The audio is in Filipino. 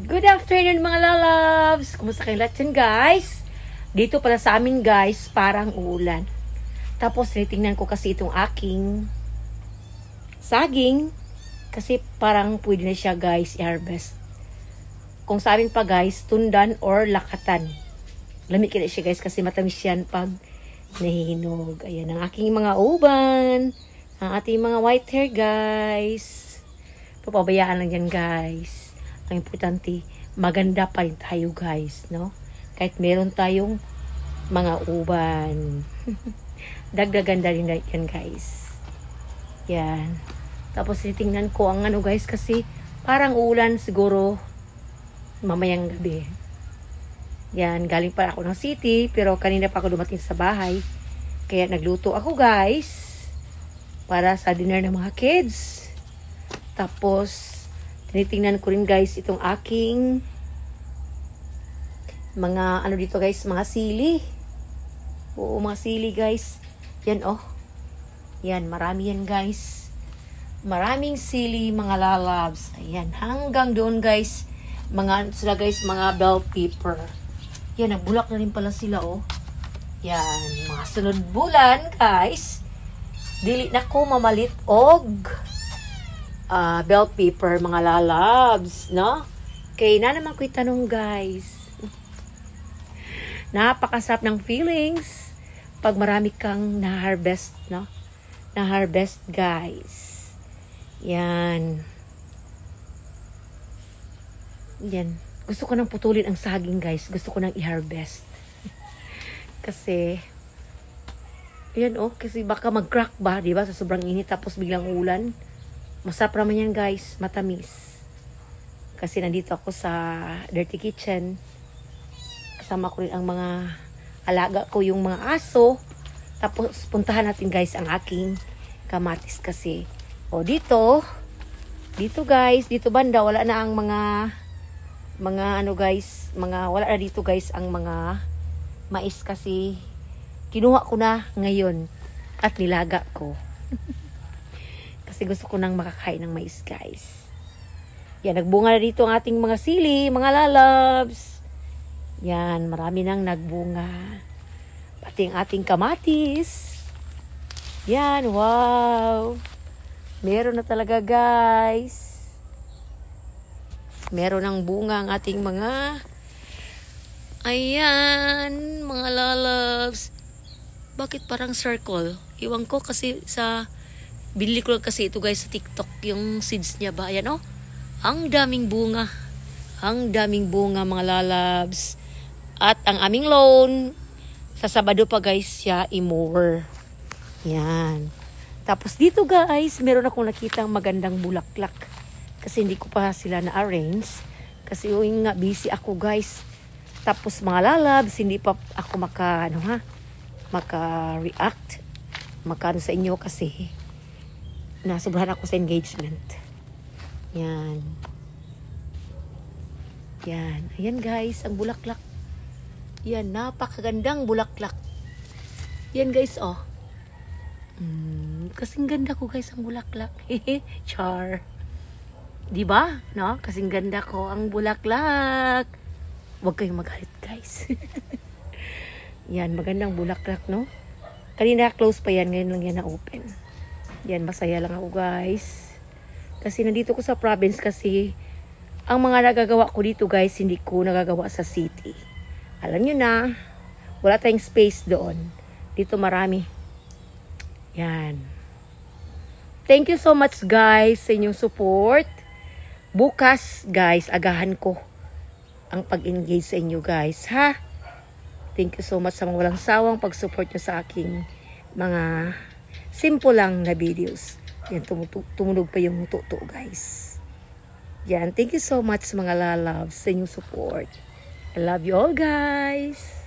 Good afternoon mga lalabs! Kumusta kayo lahat yan guys? Dito pala sa amin guys, parang uulan. Tapos tinitingnan ko kasi itong aking saging. Kasi parang pwede na siya guys i-harvest. Kung sa amin pa guys, tundan or lakatan. Lamig na siya guys kasi matamis yan pag nahihinog. Ayan ang aking mga uban. Ang ating mga white hair guys. Papabayaan lang yan guys. Ang importante, maganda pa rin tayo guys, no? Kahit meron tayong mga uban. Dagdaganda rin yan guys. Yan. Tapos titingnan ko ang ano guys kasi parang ulan siguro mamayang gabi. Yan, galing pa ako ng city pero kanina pa ako dumating sa bahay. Kaya nagluto ako guys para sa dinner ng mga kids. Tapos tinitingnan ko rin guys itong aking mga ano dito guys, mga sili. Oo, mga sili guys. Yan oh. Yan, marami yan guys. Maraming sili mga lalabs. Ayan, hanggang doon guys. Mga sila guys, mga bell pepper. Yan, nagbulak na rin pala sila oh. Yan, mga sunod bulan guys. Dili na ko mamalit og bell pepper mga lalabs, no? Kaya na naman ko'y tanong guys. Napakasarap ng feelings pag marami kang na-harvest, no? Na-harvest guys. Yan. Yan. Gusto ko nang putulin ang saging guys. Gusto ko nang i-harvest. Kasi yan oh, kasi baka mag-crack ba, di ba? Sa sobrang init tapos biglang ulan. Masarap naman yan guys, matamis. Kasi nandito ako sa dirty kitchen. Kasama ko rin ang mga alaga ko, yung mga aso. Tapos puntahan natin guys ang aking kamatis kasi. O dito guys, dito banda wala na ang mga ano guys, wala na dito guys ang mga mais kasi kinuha ko na ngayon at nilaga ko. Kasi gusto ko nang makakain ng mais guys. Yan, nagbunga na dito ang ating mga sili, mga lalabs. Yan, marami nang nagbunga. Pati ang ating kamatis. Yan, wow. Meron na talaga guys. Meron ng bunga ang ating mga ayan, mga lalabs. Bakit parang circle? Iwan ko kasi sa binili ko kasi ito guys sa TikTok, yung seeds niya ba. Ayan oh. Ang daming bunga. Ang daming bunga mga lalabs. At ang aming loan, sa Sabado pa guys siya i-mower. Yan. Tapos dito guys, meron akong nakitang magandang bulaklak. Kasi hindi ko pa sila na-arrange. Kasi yung nga busy ako guys. Tapos mga lalabs, hindi pa ako maka-react. Maka sa inyo kasi nasobrahan ako sa engagement. Yan. Yan. Ayan guys, ang bulaklak. Yan, napakagandang bulaklak. Yan guys, oh. Kasing ganda ko guys ang bulaklak. Char. Diba? No? Kasing ganda ko ang bulaklak. Huwag kayong magalit guys. Yan, magandang bulaklak, no? Kanina close pa yan, ngayon lang yan na-open. Yan, masaya lang ako guys. Kasi nandito ko sa province kasi ang mga nagagawa ko dito guys, hindi ko nagagawa sa city. Alam nyo na, wala tayong space doon. Dito marami. Yan. Thank you so much guys sa inyong support. Bukas guys, agahan ko ang pag-engage sa inyo guys, ha? Thank you so much sa mga walang sawang pag-support nyo sa aking mga simple lang na videos. Yan, tumunog pa yung tuto guys. Yan, thank you so much mga lalabs sa inyong support. I love you all guys.